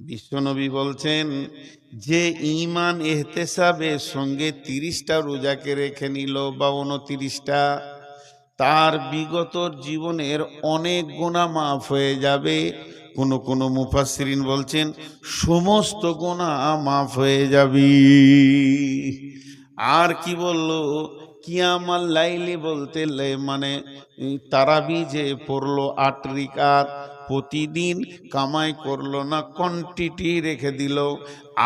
বিশ্বনবী বলছেন, যে ঈমান ইহতেসাবের সঙ্গে 30টা রোজাকে রেখে নিল বা 29টা, তার বিগত জীবনের অনেক গুনাহ মাফ হয়ে যাবে। কোন মুফাসসিরিন বলছেন সমস্ত গুনাহ মাফ হয়ে যাবে। আর কি বলল, কিয়ামাল লাইলি বলতে মানে তারাবি যে পড়লো 8 রাকাত, প্রতিদিন কামাই করলো না, কোয়ান্টিটি রেখে দিল।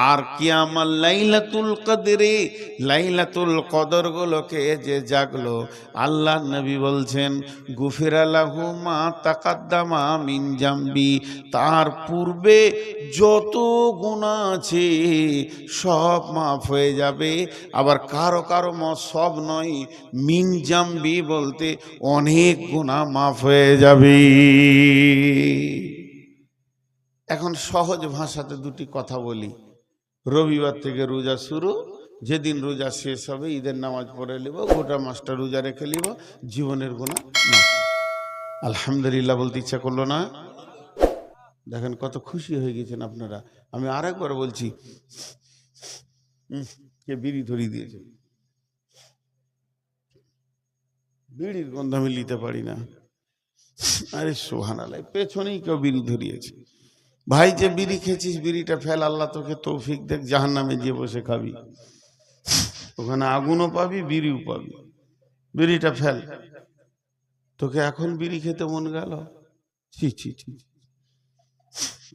আর কিয়ামাল লাইলাতুল কদরে, লাইলাতুল কদর গুলোকে যে জাগলো, আল্লাহ নবী বলছেন গুফিরা লাহু মা তাকাদ্দামা মিন জামবি, তার পূর্বে যত গুনাহ আছে সব মাফ হয়ে যাবে। আবার কারো কারো সব নয়, মিন জামবি বলতে অনেক গুনাহ মাফ হয়ে যাবে। এখন সহজ ভাষাতে দুটি কথা বলি। রবিবার থেকে রোজা শুরু, যেদিন রোজা শেষ হবে ঈদের নামাজ পড়ে নিব, গোটা মাসটা রোজা রেখে নিব, জীবনের গুনাহ মাফ। আলহামদুলিল্লাহ বলতে ইচ্ছা করলো না? দেখেন কত খুশি হয়ে গেছেন আপনারা। আমি আরেকবার বলছি, কে বিড়ি ধরিয়ে দিয়েছে, বিড়ির গন্ধ আমি নিতে পারি না। আরে সুবহানাল্লাহ, পেছনেই কেউ বিড়ি ধরিয়েছে। ভাই যে বিড়ি খেয়েছিস বিড়িটা ফেল, আল্লাহ তোকে তৌফিক দেখ, জাহান্নামে গিয়ে বসে খাবি, ওখানে আগুনও পাবি বিড়িও পাবি। বিড়িটা ফেল। তোকে এখন বিড়ি খেতে মন গেল? ছি ছি ছি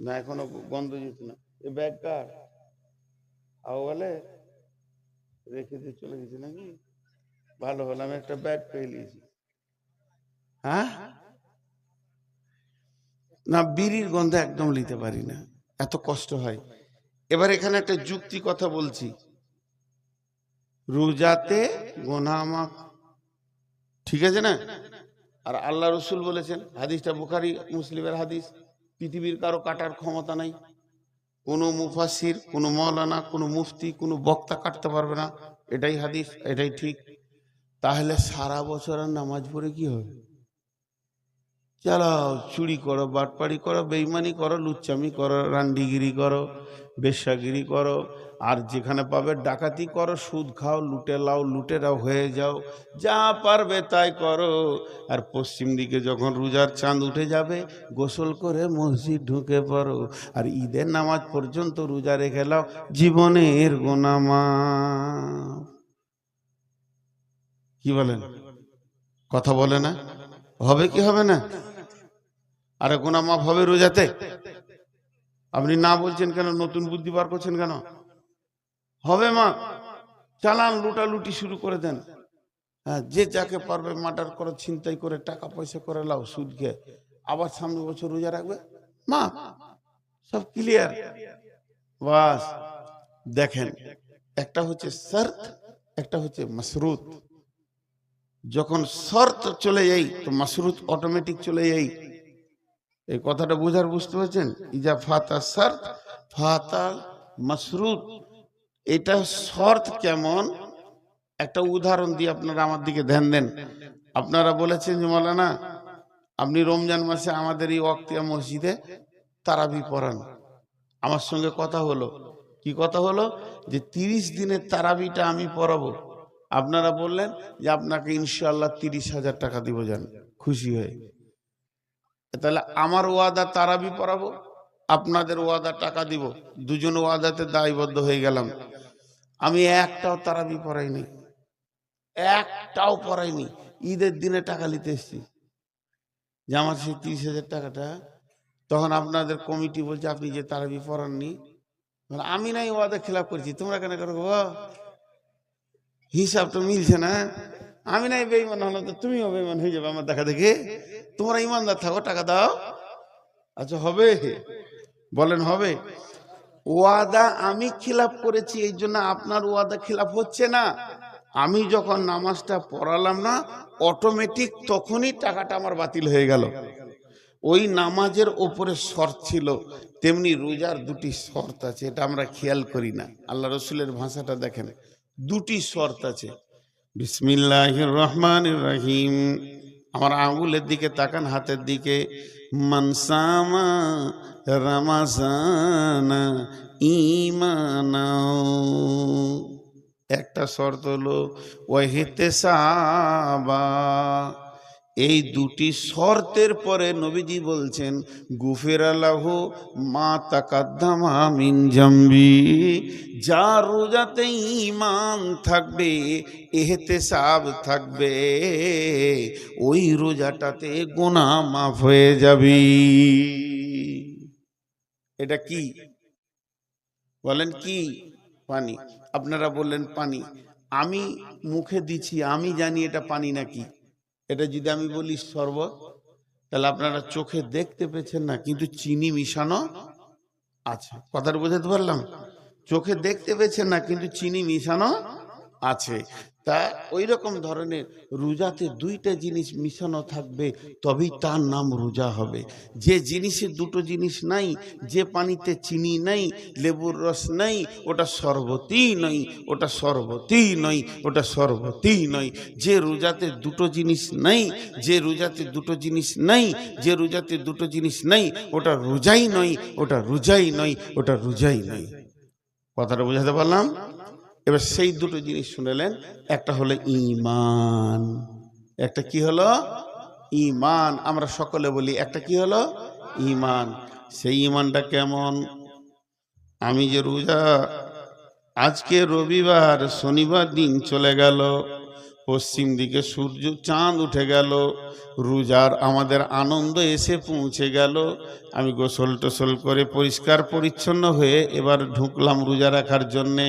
না, এখনো গন্ধ যেত না। এ ব্যাগ কার? আও বলে রেখে দিয়ে চলে গেছে নাকি? ভালো হলো, আমি একটা ব্যাগ পেয়ে নিয়েছি। হ্যাঁ না, বিড়ির গন্ধ একদম নিতে পারি না, এত কষ্ট হয়। এবার এখানে একটা যুক্তি কথা বলছি, রোজাতে গুনাহ মাফ, ঠিক আছে না? আর আল্লাহ রসুল বলেছেন, হাদিসটা বুখারী মুসলিমের হাদিস, পৃথিবীর কারো কাটার ক্ষমতা নাই, কোনো মুফাসসির, কোনো মাওলানা, কোনো মুফতি, কোনো বক্তা কাটতে পারবে না। এটাই হাদিস, এটাই ঠিক। তাহলে সারা বছর আর নামাজ পড়ে কি হবে? চালাও, চুরি করো, বাটপাড়ি করো, বেঈমানি করো, লুচ্চামি করো, রান্ডিগিরি করো, বেশ্যাগিরি করো, আর যেখানে পাবে ডাকাতি করো, সুদ খাও, লুটে লাও, লুটেরাও হয়ে যাও, যা পারবে তাই করো। আর পশ্চিম দিকে যখন রোজার চাঁদ উঠে যাবে, গোসল করে মসজিদ ঢুকে পড়ো, আর ঈদের নামাজ পর্যন্ত রোজা রেখে লাও, জীবনের গুনাহ মাফ। কি বলেন? কথা বলে না? হবে কি হবে না? আরে গুনাহ মাফ হবে রোজাতে? আপনি না বলছেন কেন? নতুন বুদ্ধি বার করছেন কেন? হবে মা, চালান, লুটালুটি শুরু করে দেন। হ্যাঁ, যে যাকে পারবে মার্ডার করে, ছিনতাই করে, টাকা পয়সা করে লাও, সুদ খেয়ে, আবার সামনে বছর রোজা রাখবে, মা সব ক্লিয়ার। বাস দেখেন, একটা হচ্ছে শর্ত, একটা হচ্ছে মাশরুত। যখন শর্ত চলে যাই তো মাশরুত অটোমেটিক চলে যাই। এই কথাটা বুঝতে পারছেন? ইজা ফাতা শর্ত ফাতা মাশরুত। এটা শর্ত কেমন, একটা উদাহরণ দিয়ে আপনারা আমার দিকে ধ্যান দেন। আপনারা বলেছেন যে মাওলানা আপনি রমজান মাসে আমাদের এই ওয়াক্তিয়া মসজিদে তারাবি পড়ান। আমার সঙ্গে কথা হলো, কি কথা হলো, যে 30 দিনের তারাবিটা আমি পড়াবো। আপনারা বললেন যে আপনাকে ইনশাআল্লাহ 30,000 টাকা দিব, যান খুশি হয়ে। তাহলে আমার ওয়াদা তারাবি পড়াবো, আপনাদের ওয়াদা টাকা দিব, দুজন ওয়াদাতে দায়বদ্ধ হয়ে গেলাম। আমি একটাও তারাবি পড়াইনি, একটাও পড়াইনি। ঈদের দিনে টাকা নিতে এসছি, যে আমার সেই 30,000 টাকাটা। তখন আপনাদের কমিটি বলছে আপনি যে তারাবি পড়াননি, আমি নাই ওয়াদা খেলাপ করছি, তোমরা কেন করো? হিসাব তো মিলছে না। আমি নাই বেঈমান হলাম তো তুমিও বেঈমান হয়ে যাবে আমার দেখা দেখে। তোমরা ইমানদার থাকো, টাকা দাও। আচ্ছা হবে? বলেন হবে? ওয়াদা আমি খিলাফ করেছি, এই জন্য আপনার ওয়াদা খিলাফ হচ্ছে না। আমি যখন নামাজটা পড়ালাম না, অটোমেটিক তখনই টাকাটা আমার বাতিল হয়ে গেল। ওই নামাজের ওপরে শর্ত ছিল, তেমনি রোজার দুটি শর্ত আছে, এটা আমরা খেয়াল করি না। আল্লাহ রসুলের ভাষাটা দেখেন, দুটি শর্ত আছে। বিসমিল্লাহির রহমানির রহিম, আমার আঙ্গুলের দিকে তাকান, হাতের দিকে। মান সামা রমাজান ঈমানাও। একটা শর্ত হলো ওয়াহিতেসাবা। এই দুটি শর্তের পরে নবীজি বলছেন গুফিরা লাহু মা তাকাদ্দামা মিন জামবি। যার রোজাতে ঈমান থাকবে, ইহতিসাব থাকবে, ওই রোজাটাতে গুনাহ মাফ হয়ে যাবে। এটা কি বলেন? কি পানি? আপনারা বললেন পানি, আমি মুখে দিচ্ছি, আমি জানি এটা পানি নাকি। এটা যদি আমি বলি শরবত, তাহলে আপনারা চোখে দেখতে পেয়েছেন না, কিন্তু চিনি মিশানো আছে। কথাটা বোঝাতে পারলাম? চোখে দেখতে পেয়েছেন না, কিন্তু চিনি মিশানো আছে। তা ওই রকম ধরনের রোজাতে দুইটা জিনিস মিশানো থাকবে, তবেই তার নাম রোজা হবে। যে জিনিসে দুটো জিনিস নাই, যে পানিতে চিনি নাই, লেবুর রস নাই, ওটা শরবতই নয়, ওটা শরবতই নয়, ওটা শরবতই নয়। যে রোজাতে দুটো জিনিস নাই, যে রোজাতে দুটো জিনিস নাই, যে রোজাতে দুটো জিনিস নাই, ওটা রোজাই নয়, ওটা রোজাই নয়, ওটা রোজাই নয়। কথাটা বোঝাতে পারলাম? এবার সেই দুটো জিনিস শুনেলেন, একটা হলো ঈমান, একটা কি হলো? ঈমান। আমরা সকলে বলি একটা কি হলো? ঈমান। সেই ঈমানটা কেমন? আমি যে রোজা, আজকে রবিবার, শনিবার দিন চলে গেল, পশ্চিম দিকে সূর্য চাঁদ উঠে গেল, রোজার আমাদের আনন্দ এসে পৌঁছে গেল। আমি গোসল টোসল করে পরিষ্কার পরিচ্ছন্ন হয়ে এবার ঢুকলাম রোজা রাখার জন্যে।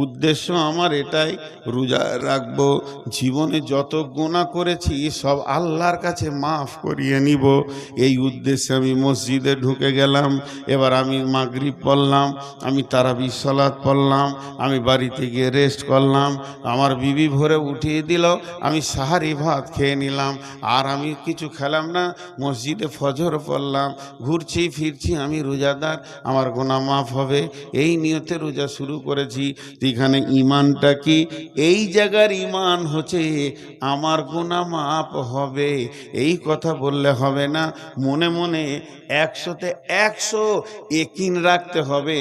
উদ্দেশ্য আমার এটাই, রোজা রাখবো, জীবনে যত গুনাহ করেছি সব আল্লাহর কাছে মাফ করিয়ে নিব। এই উদ্দেশ্যে আমি মসজিদে ঢুকে গেলাম। এবার আমি মাগরিব পড়লাম, আমি তারাবির সালাত পড়লাম, আমি বাড়িতে গিয়ে রেস্ট করলাম, আমার বিবি ভোরে উঠিয়ে দিল, আমি সাহারি ভাত খেয়ে নিলাম, আর আমি কিছু খেলাম না, মসজিদে ফজর পড়লাম, ঘুরছি ফিরছি, আমি রোজাদার, আমার গুনাহ মাফ হবে, এই নিয়তে রোজা শুরু করেছি। এখানে ঈমানটা কি? এই জায়গার ঈমান হচ্ছে আমার গুনাহ মাফ হবে, এই কথা বললে হবে না। মনে মনে 100তে 100 ইয়াকিন রাখতে হবে,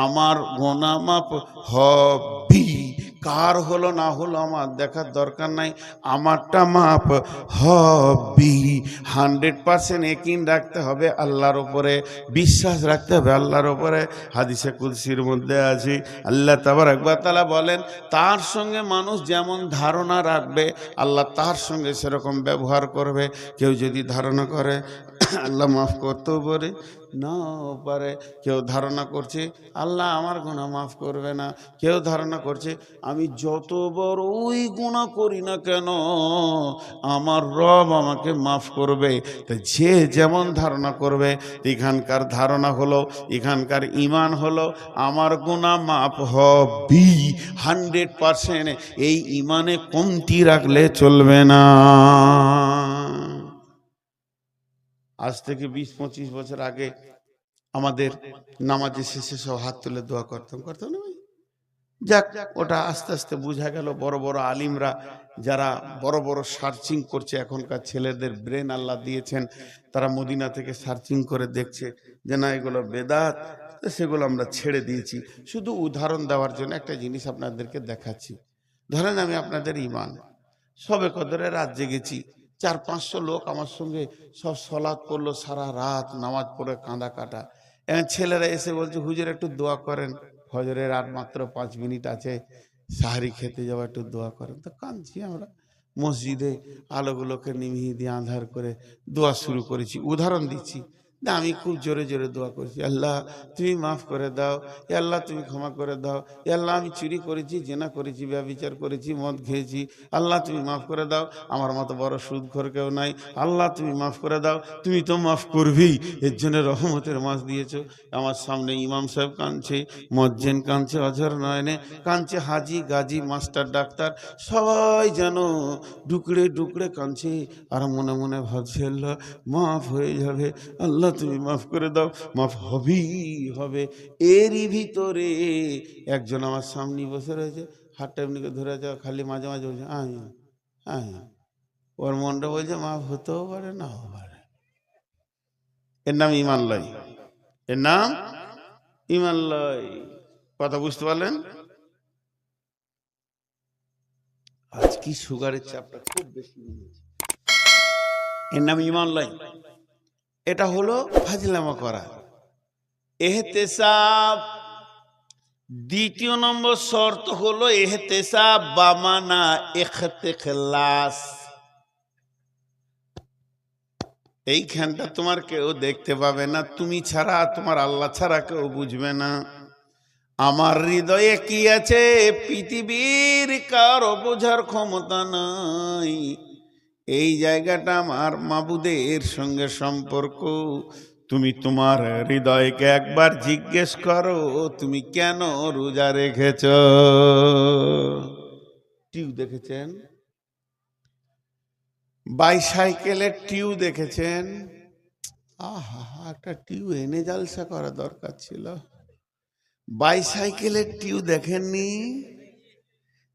আমার গুনাহ মাফ হবে। কার হলো না হলো আমার দেখার দরকার নাই, আমারটা মাপ হবে। 100% ইয়াকিন রাখতে হবে আল্লাহর উপরে, বিশ্বাস রাখতে হবে আল্লাহর উপরে। হাদিসে কুদসির মধ্যে আছে, আল্লাহ তাবারক ওয়া তাআলা বলেন, তার সঙ্গে মানুষ যেমন ধারণা রাখবে, আল্লাহ তার সঙ্গে সেরকম ব্যবহার করবে। কেউ যদি ধারণা করে আল্লাহ মাফ করতেও পারে, নাও পারে। কেউ ধারণা করছে আল্লাহ আমার গুনাহ মাফ করবে না, কেউ ধারণা করছে আমি যত বড়ই গুনাহ করি না কেন আমার রব আমাকে মাফ করবে। তো যে যেমন ধারণা করবে, এখানকার ধারণা হলো, এখানকার ঈমান হলো আমার গুনাহ মাফ হবে 100%। এই ঈমানে কমতি রাখলে চলবে না। আজ থেকে 20-25 বছর আগে আমাদের নামাজের শেষে সব হাত তুলে দোয়া করতাম না ভাই? যাক, ওটা আস্তে আস্তে বোঝা গেল, বড় বড় আলিমরা যারা বড় বড় সার্চিং করছে, এখনকার ছেলেদের ব্রেন আল্লাহ দিয়েছেন, তারা মদিনা থেকে সার্চিং করে দেখছে যে না এগুলো বেদাত, সেগুলো আমরা ছেড়ে দিয়েছি। শুধু উদাহরণ দেওয়ার জন্য একটা জিনিস আপনাদেরকে দেখাচ্ছি। ধরেন আমি আপনাদের ঈমান, সবে কদরে রাত জেগেছি, 400-500 লোক আমার সঙ্গে সব সলাৎ করলো, সারা রাত নামাজ পড়ে কাঁদা কাটা। এখন ছেলেরা এসে বলছে হুজুর একটু দোয়া করেন, ফজরের আর মাত্র 5 মিনিট আছে, সাহারি খেতে যাওয়া, একটু দোয়া করেন। তো কাঁদছি আমরা, মসজিদে আলোগুলোকে নিভিয়ে দিয়ে আঁধার করে দোয়া শুরু করেছি। উদাহরণ দিচ্ছি না, আমি খুব জোরে জোরে দোয়া করছি, আল্লাহ তুমি মাফ করে দাও, এ আল্লাহ তুমি ক্ষমা করে দাও, এ আল্লাহ আমি চুরি করেছি, জেনা করেছি, ব্যভিচার করেছি, মদ খেয়েছি, আল্লাহ তুমি মাফ করে দাও, আমার মতো বড় সুদখোর কেউ নাই, আল্লাহ তুমি মাফ করে দাও, তুমি তো মাফ করবেই, এর জন্য রহমতের মাস দিয়েছো। আমার সামনে ইমাম সাহেব কাঁদছে, মজ্জেন কাঁদছে, অঝর নয়নে কাঁদছে, হাজি গাজী মাস্টার ডাক্তার সবাই যেন ডুকরে ডুকরে কাঁদছে, আর মনে মনে ভাবছে আল্লাহ মাফ হয়ে যাবে, আল্লাহ তুমি মাফ করে দাও, মাফ হবেই হবে। এরই ভিতরে একজন আমার সামনে বসে রয়েছে, হাতটা এমনিকে ধরে যাওয়া, খালি মাঝে মাঝে বলছে আয় আয়, ওর মনটা বলছে মাফ হতেও পারে নাও পারে। এর নাম ঈমান লয়। এর নাম ইমান লয়। কথা বুঝতে পারলেন? আজ কি সুগারের চাপটা খুব বেশি, এর নাম ইমান লয়। এটা হলো ফাজলামা করা, এহতেসাব। দ্বিতীয় নম্বর শর্ত হলো এহতেসাব বামানা ইখতিলাস। এইখানটা তোমার কেউ দেখতে পাবে না, তুমি ছাড়া, তোমার আল্লাহ ছাড়া কেউ বুঝবে না। আমার হৃদয়ে কি আছে পৃথিবীর কারো বোঝার ক্ষমতা নাই। এই জায়গাটা আমার মাবুদের সঙ্গে সম্পর্ক। তুমি তোমার হৃদয়কে একবার জিজ্ঞেস করো, তুমি কেন রোজা রেখেছ? টিউ দেখেছেন? বাইসাইকেলের টিউ দেখেছেন? আহা, একটা টিউ এনে জালসা করা দরকার ছিল। বাইসাইকেলের টিউ দেখেননি?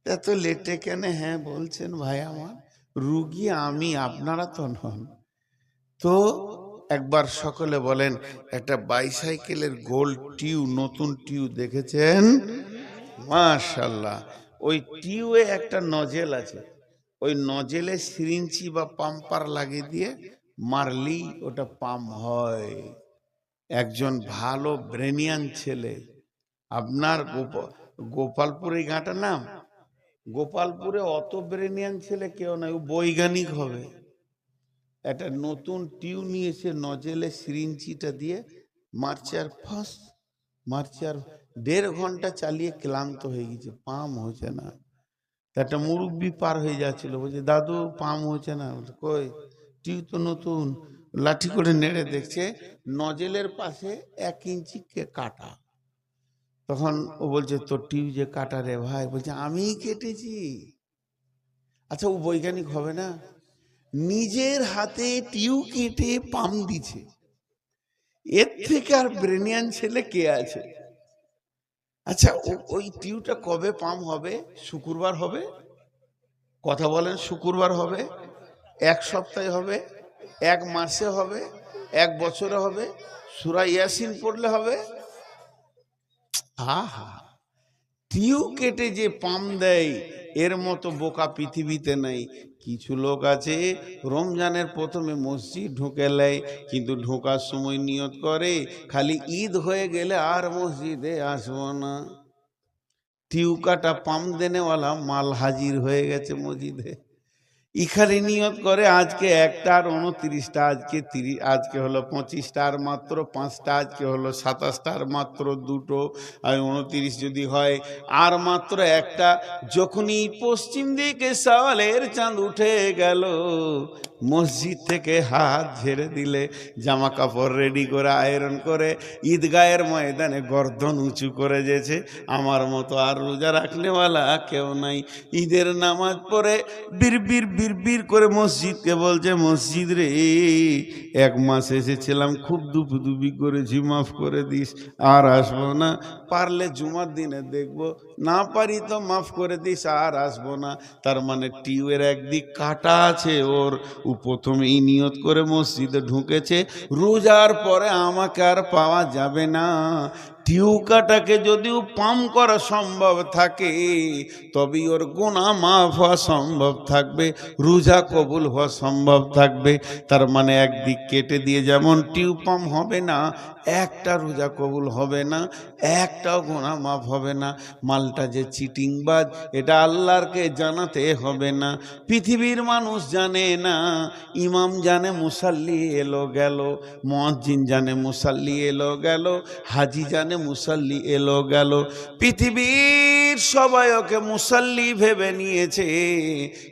এত লেটে কেন হ্যাঁ বলছেন ভাই? আমার রুগী আমি, আপনারা তো নন। তো একবার সকলে বলেন, একটা বাইসাইকেলের গোল টিউ, নতুন টিউ দেখেছেন? মাশাআল্লাহ। ওই টিউয়ে একটা নজেল আছে, ওই নজেলে সিরিঞ্চি বা পাম্পার লাগিয়ে দিয়ে মারলি ওটা পাম্প হয়। একজন ভালো ব্রেনিয়ান ছেলে, আপনার গোপালপুর, এই গাঁটার নাম গোপালপুরে, অত ব্রেনিয়ান ছেলে কেউ নাই, ও বৈজ্ঞানিক হবে। একটা নতুন টিউ নিয়েছে, নজেলে সিরিঞ্চিটা দিয়ে মারছে, আর ফাঁস মারছে, আর 1.5 ঘন্টা চালিয়ে ক্লান্ত হয়ে গেছে, পাম হচ্ছে না। একটা মুরব্বি পার হয়ে যাচ্ছিল, বলছে দাদু পাম হচ্ছে না। কই, টিউ তো নতুন। লাঠি করে নেড়ে দেখছে নজেলের পাশে 1 ইঞ্চি কাটা। তখন ও বলছে তোর টিউ যে কাটা রে ভাই, বলছে আমিই কেটেছি। আচ্ছা, ও বৈজ্ঞানিক হবে না? নিজের হাতে টিউ কেটে পাম দিছে, এর থেকে আর ব্রেনিয়ান ছেলে কে আছে? আচ্ছা, ওই টিউটা কবে পাম হবে? শুক্রবার হবে? কথা বলেন, শুক্রবার হবে? 1 সপ্তাহে হবে? 1 মাসে হবে? 1 বছরে হবে? সূরা ইয়াসিন পড়লে হবে? আহা, টিউ কেটে যে পাম দেয়, এর মতো বোকা পৃথিবীতে নাই। কিছু লোক আছে রমজানের প্রথমে মসজিদ ঢুকে নেয়, কিন্তু ঢোকার সময় নিয়ত করে খালি ঈদ হয়ে গেলে আর মসজিদে আসবো না। টিউ কাটা পাম দেনেওয়ালা মাল হাজির হয়ে গেছে মসজিদে। ইখানে নিয়ত করে আজকে 1টা আর 29টা, আজকে হলো 25টা আর মাত্র 5টা, আজকে হলো 27টা আর মাত্র 2টো, আর 29 যদি হয় আর মাত্র 1টা। যখনই পশ্চিম দিকে সওয়ালের চাঁদ উঠে গেল, মসজিদ থেকে হাত ঝেড়ে দিলে, জামা কাপড় রেডি করে আয়রন করে ঈদগাহের ময়দানে গর্দন উঁচু করে যেছে। আমার মতো আর রোজা রাখনেওয়ালা কেউ নাই। ঈদের নামাজ পড়ে বিড়বিড় বিড়বিড় করে মসজিদকে বলছে, মসজিদ রে 1 মাস এসেছিলাম, খুব দুপুদুপি করেছি, মাফ করে দিস, আর আসবো না। পারলে জুমার দিনে দেখবো, না পারি তো মাফ করে দিস, আর আসবো না। তার মানে টিউয়ের একদিক কাটা আছে ওর। ও প্রথমেই নিয়ত করে মসজিদে ঢুকেছে, রোজার পরে আমাকে আর পাওয়া যাবে না। টিউ কাটাকে যদিও পাম করা সম্ভব থাকে, তবেই ওর গুনাহ মাফ হওয়া সম্ভব থাকবে, রোজা কবুল হওয়া সম্ভব থাকবে। তার মানে একদিক কেটে দিয়ে যেমন টিউ পাম হবে না, একটা রোজা কবুল হবে না, একটাও গুনাহ মাফ হবে না। মালটা যে চিটিংবাজ, এটা আল্লাহরকে জানাতে হবে না। পৃথিবীর মানুষ জানে না, ইমাম জানে মুসাল্লি এলো গেল, মুয়াজ্জিন জানে মুসাল্লি এলো গেল, হাজি জানে মুসাল্লি এলো গেল। পৃথিবীর সবাই ওকে মুসাল্লি ভেবে নিয়েছে,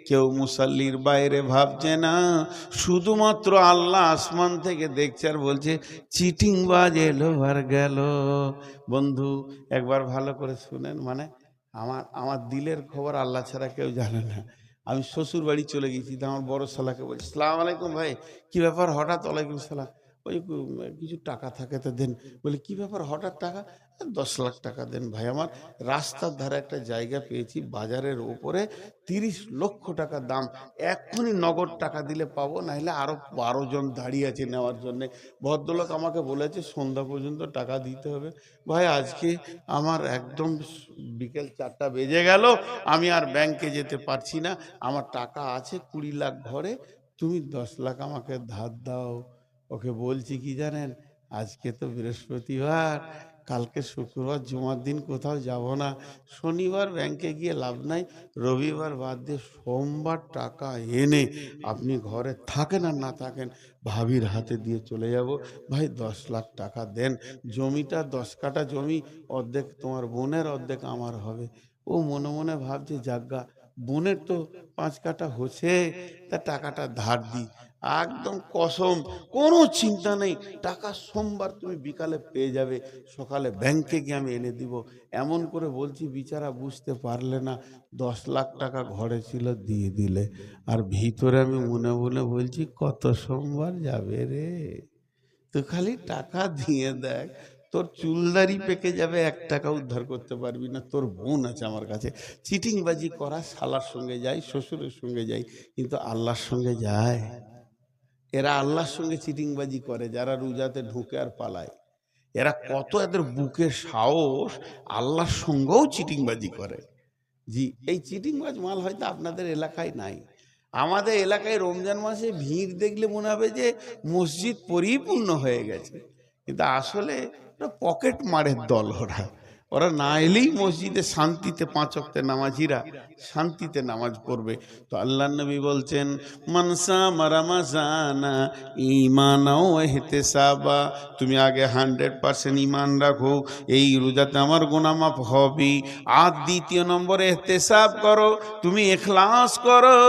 কেউ মুসাল্লির বাইরে ভাবছে না। শুধুমাত্র আল্লাহ আসমান থেকে দেখছে আর বলছে চিটিংবাজ এলো আর গেল। বন্ধু, একবার ভালো করে শুনেন, মানে আমার দিলের খবর আল্লাহ ছাড়া কেউ জানে না। আমি শ্বশুর বাড়ি চলে গেছি, তো আমার বড় শালাকে বলছি, সালাম আলাইকুম ভাই, কি ব্যাপার হঠাৎ? ওয়ালাইকুম সালাম। ওই কিছু টাকা থাকে তো দেন। বলে কি ব্যাপার হঠাৎ টাকা? 10 লাখ টাকা দেন ভাই, আমার রাস্তার ধারে একটা জায়গা পেয়েছি বাজারের ওপরে, 30 লক্ষ টাকা দাম, এক্ষুনি নগদ টাকা দিলে পাবো, নাহলে আরো 12 জন দাঁড়িয়ে আছে নেওয়ার জন্য। ভদ্রলোক আমাকে বলেছে সন্ধ্যা পর্যন্ত টাকা দিতে হবে। ভাই আজকে আমার একদম বিকেল 4টা বেজে গেল, আমি আর ব্যাংকে যেতে পারছি না, আমার টাকা আছে 20 লাখ ঘরে, তুমি 10 লাখ আমাকে ধার দাও। ওকে বলছি কি জানেন, আজকে তো বৃহস্পতিবার, কালকে শুক্রবার জুমার দিন কোথাও যাব না, শনিবার ব্যাংকে গিয়ে লাভ নাই, রবিবার বাদ দিয়ে সোমবার টাকা এনে আপনি ঘরে থাকেন আর না থাকেন ভাবির হাতে দিয়ে চলে যাব। ভাই 10 লাখ টাকা দেন, জমিটা 10 কাঠা জমি, অর্ধেক তোমার বোনের অর্ধেক আমার হবে। ও মনে মনে ভাবছে যাজ্ঞা, বোনের তো 5 কাঠা হচ্ছে, তা টাকাটা ধার দিই। একদম কসম, কোনো চিন্তা নেই, টাকা সোমবার তুমি বিকালে পেয়ে যাবে, সকালে ব্যাংকে গিয়ে আমি এনে দিব। এমন করে বলছি, বিচারা বুঝতে পারলে না, 10 লাখ টাকা ঘরে ছিল দিয়ে দিলে। আর ভিতরে আমি মনে মনে বলছি কত সোমবার যাবে রে, তুই খালি টাকা দিয়ে দেখ, তোর চুলদারি পেকে যাবে, 1 টাকা উদ্ধার করতে পারবি না। তোর বোন আছে আমার কাছে। চিটিংবাজি করা শালার সঙ্গে যায়, শ্বশুরের সঙ্গে যায়, কিন্তু আল্লাহর সঙ্গে যায়? এরা আল্লাহর সঙ্গে চিটিংবাজি করে যারা রোজাতে ঢুকে আর পালায়। এরা কত এদের বুকে সাহস, আল্লাহর সঙ্গেও চিটিংবাজি করে। জি, এই চিটিংবাজ মাল হয়তো আপনাদের এলাকায় নাই। আমাদের এলাকায় রমজান মাসে ভিড় দেখলে মনে হবে যে মসজিদ পরিপূর্ণ হয়ে গেছে, কিন্তু আসলে পকেট মারের দল। ওরা ওরা না এলেই মসজিদে শান্তিতে 5 ওয়াক্তের নামাজিরা শান্তিতে নামাজ পড়বে। তো আল্লাহ নবী বলছেন, মানসা মারামাজানা ঈমানাও ইহতিসাবা, তুমি আগে 100% ঈমান রাখো, এই রোজাতে আমার গুনাহ মাফ হবে। আর দ্বিতীয় নম্বরে ইহতিসাব করো, তুমি ইখলাস করো,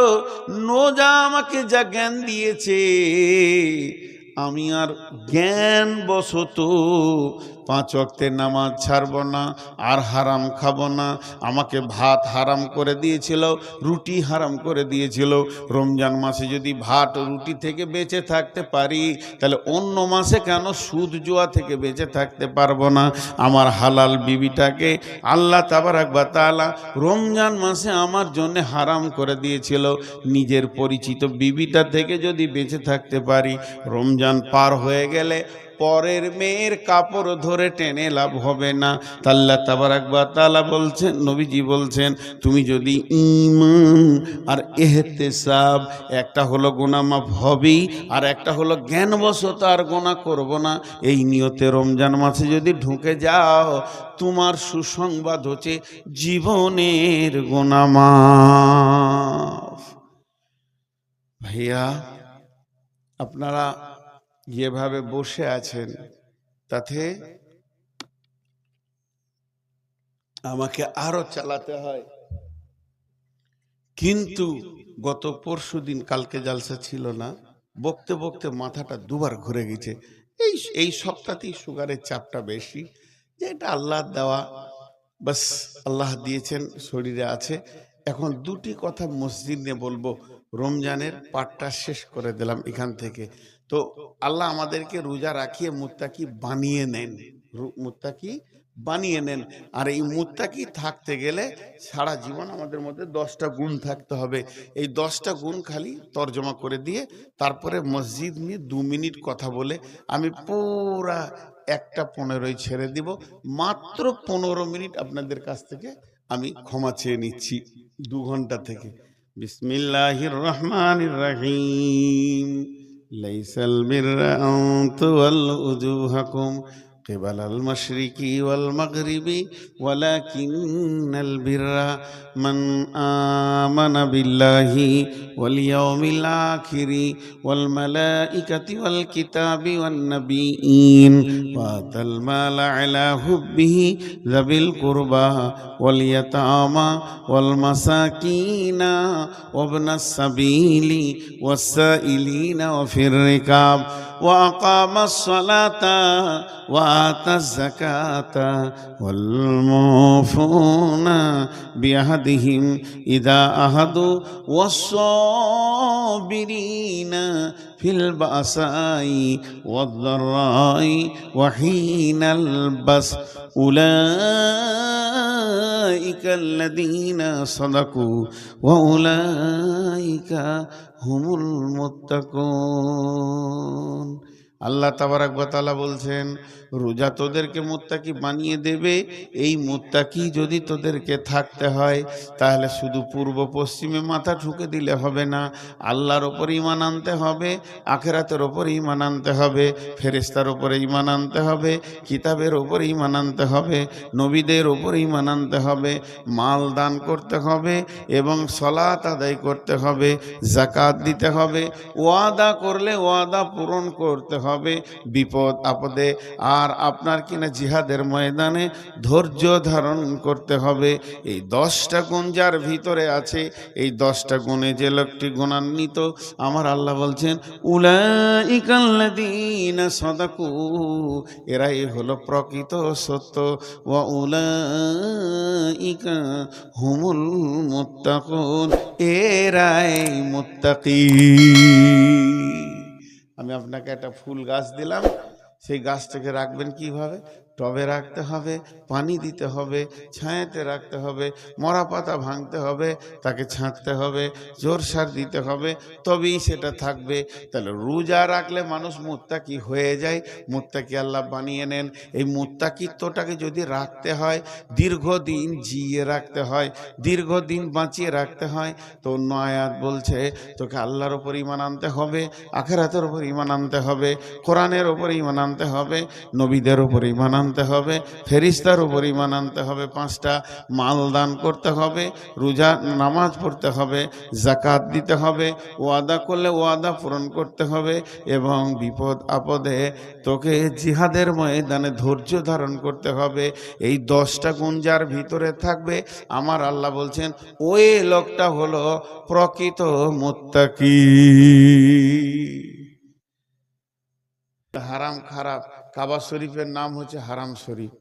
রোজা আমাকে যা জ্ঞান দিয়েছে, আমি আর জ্ঞান বশত 5 ওয়াক্তের নামাজ ছাড়ব না, আর হারাম খাবো না। আমাকে ভাত হারাম করে দিয়েছিল, রুটি হারাম করে দিয়েছিল, রমজান মাসে যদি ভাত রুটি থেকে বেঁচে থাকতে পারি, তাহলে অন্য মাসে কেন সুদ জুয়া থেকে বেঁচে থাকতে পারবো না? আমার হালাল বিবিটাকে আল্লাহ তাবারাক ওয়া তাআলা রমজান মাসে আমার জন্য হারাম করে দিয়েছিল, নিজের পরিচিত বিবিটা থেকে যদি বেঁচে থাকতে পারি, রমজান পার হয়ে গেলে পরের মেয়ের কাপড় ধরে টেনে লাভ হবে না। আল্লাহ তাবারাক ওয়া তাআলা বলছেন, নবীজি বলছেন, তুমি যদি ঈমান আর ইহতিসাব, একটা হলো গুনাহ মাফ হবেই, আর একটা হলো জ্ঞানবশত আর গুনাহ করব না, এই নিয়তে রমজান মাসে যদি ঢুকে যাও, তোমার সুসংবাদ হচ্ছে জীবনের গুনাহ মাফ। ভাইয়া, আপনারা যেভাবে বসে আছেন তাতে আমাকে আরো চালাতে হয়, কিন্তু গত পরশুদিন, কালকে জালসা ছিল না, বকতে বকতে মাথাটা দুবার ঘুরে গেছে। এই সপ্তাহতেই সুগারের চাপটা বেশি, যে এটা আল্লাহ দেওয়া, বাস আল্লাহ দিয়েছেন, শরীরে আছে। এখন দুটি কথা মসজিদ নিয়ে বলবো, রমজানের পাঠটা শেষ করে দিলাম এখান থেকে। তো আল্লাহ আমাদেরকে রোজা রাখিয়ে মুত্তাকি বানিয়ে নেন, মুত্তাকি বানিয়ে নেন। আর এই মুত্তাকি থাকতে গেলে সারা জীবন আমাদের মধ্যে 10টা গুণ থাকতে হবে। এই 10টা গুণ খালি তর্জমা করে দিয়ে তারপরে মসজিদ নিয়ে 2 মিনিট কথা বলে আমি পুরা 1:15 ছেড়ে দিব। মাত্র 15 মিনিট আপনাদের কাছ থেকে আমি ক্ষমা চেয়ে নিচ্ছি 2 ঘন্টা থেকে। বিসমিল্লাহির রহমানির রহিম। লাইসাল বিররা আন তুওয়াল্লু উজুহাকুম কিবালাল মাশরিকি ওয়াল মাগরিবি ওয়ালাকিন্নাল বিররা মান আমানা বিল্লাহি ওয়াল ইয়াউমিল আখিরি ওয়াল মালাইকাতি ওয়াল কিতাবি ওয়ান নাবিয়্যিন ওয়া আতাল মালা আলা হুব্বিহি যাবিল কুরবা ওয়াল ইয়াতামা ওয়াল মাসাকিনা ওয়া ইবনাস সাবিলি ওয়াস সাইলিনা ওয়া ফির রিকাব ওয়া আকামাস সালাতা ওয়া আতাজ যাকাতা ওয়াল মুফুনা বিআহদিহিম ইযা আহাদু ওয়াস সাবিরিনা ফিল বাসাই ওয়াদ-দাররাই ওয়া হিনাল বাস উলাইকাল্লাযীনা সাদাকু ওয়া উলাইকা হুমুল মুত্তাকুন। আল্লাহ তাবারাক ওয়া তাআলা বলছেন, রোজা তোদেরকে মুত্তাকি বানিয়ে দেবে। এই মুত্তাকি যদি তোদেরকে থাকতে হয় তাহলে শুধু পূর্ব পশ্চিমে মাথা ঠুকে দিলে হবে না, আল্লাহর ওপর ঈমান আনতে হবে, আখিরাতের ওপর ঈমান আনতে হবে, ফেরেশতার ওপরে ঈমান আনতে হবে, কিতাবের ওপর ঈমান আনতে হবে, নবীদের ওপর ঈমান আনতে হবে, মাল দান করতে হবে এবং সালাত আদায় করতে হবে, যাকাত দিতে হবে, ওয়াদা করলে ওয়াদা পূরণ করতে হবে, বিপদ আপদে আর আপনার কিনা জিহাদের ময়দানে ধৈর্য ধারণ করতে হবে। এই 10টা গুণ যার ভিতরে আছে, এই 10টা গুণে যে লোকটি গুণান্বিত, আমার আল্লাহ বলছেন উলাইকাল্লাযীনা সাদাকু, এরাই হলো প্রকৃত সত্য, ওয়া উলাইকা হুমুল মুত্তাকুন, এরাই মুত্তাকি। আমি আপনাকে একটা ফুল গাছ দিলাম, সেই গাছটাকে রাখবেন কিভাবে? টবে রাখতে হবে, পানি দিতে হবে, ছায়াতে রাখতে হবে, মরা পাতা ভাঙতে হবে, তাকে ছাঁটতে হবে, জোর সার দিতে হবে, তবেই সেটা থাকবে। তাহলে রোজা রাখলে মানুষ মুত্তাকি হয়ে যায়, মুত্তাকি আল্লাহ বানিয়ে নেন। এই মুত্তাকিত্বটাকে যদি রাখতে হয়, দীর্ঘদিন জিয়ে রাখতে হয়, দীর্ঘদিন বাঁচিয়ে রাখতে হয়, তো অন্য আয়াত বলছে তোকে আল্লাহর ওপর ঈমান আনতে হবে, আখিরাতের ওপর ঈমান আনতে হবে, কোরআনের ওপর ঈমান আনতে হবে, নবীদের ওপর ঈমান আনতে হবে, ফেরেশতার উপর ঈমান আনতে হবে, 5টা মাল দান করতে হবে, রোজা নামাজ পড়তে হবে, যাকাত দিতে হবে, ওয়াদা করলে ওয়াদা পূরণ করতে হবে এবং বিপদ আপদে তোকে জিহাদের ময়দানে ধৈর্য ধারণ করতে হবে। এই 10টা গুণ যার ভিতরে থাকবে, আমার আল্লাহ বলছেন ওই লোকটা হলো প্রকৃত মুত্তাকি। হারাম খারাপ, কাবা শরীফের নাম হচ্ছে হারাম শরীফ,